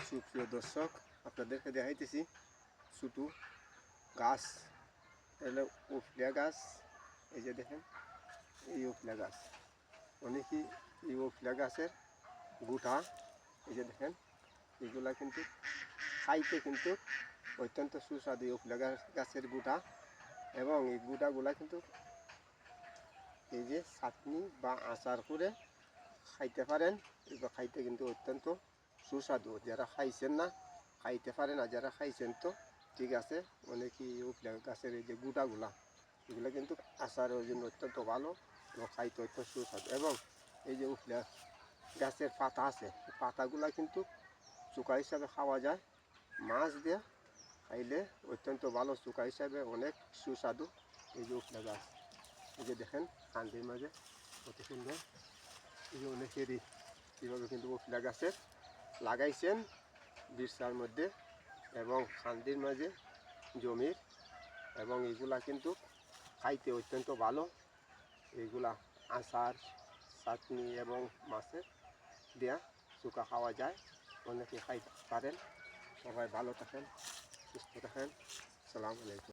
সুপ্রিয় দর্শক, আপনাদেরকে দেখাইতেছি ছোটো গাছ। তাহলে উফলা গাছ, এই যে দেখেন এই উফলা গাছ। অনেকেই এই উফলা গাছের গুটা, এই যে দেখেন এগুলা কিন্তু খাইতে কিন্তু অত্যন্ত সুস্বাদু উফলা গাছের গুটা। এবং এই গুটাগুলা কিন্তু এই যে চাটনি বা আচার করে খাইতে পারেন, এগুলো খাইতে কিন্তু অত্যন্ত সুস্বাদু। যারা খাইছেন না খাইতে পারেন, আর যারা খাইছেন তো ঠিক আছে। অনেকেই উফলা গাছের এই যে গুটাগুলা এগুলো কিন্তু আচারের জন্য অত্যন্ত ভালো এবং খাইতে অত্যন্ত সুস্বাদু। এবং এই যে উফলা গাছের পাতা আছে, পাতাগুলা কিন্তু চুকা হিসাবে খাওয়া যায়, মাছ দিয়ে খাইলে অত্যন্ত ভালো, চুকা হিসাবে অনেক সুস্বাদু। এই যে উফলা গাছ, এই যে দেখেন কান্দির মাঝে কত সুন্দর। এই যে অনেকেরই কীভাবে কিন্তু উফলা গাছের লাগাইছেন বিরসার মধ্যে এবং খান্দির মাঝে জমির। এবং এইগুলা কিন্তু খাইতে অত্যন্ত ভালো। এইগুলা আচার, চাটনি এবং মাছের দেয়া চুকা খাওয়া যায়, অনেকে খাইতে পারেন। সবাই ভালো থাকেন, সুস্থ থাকেন। আসসালামু আলাইকুম।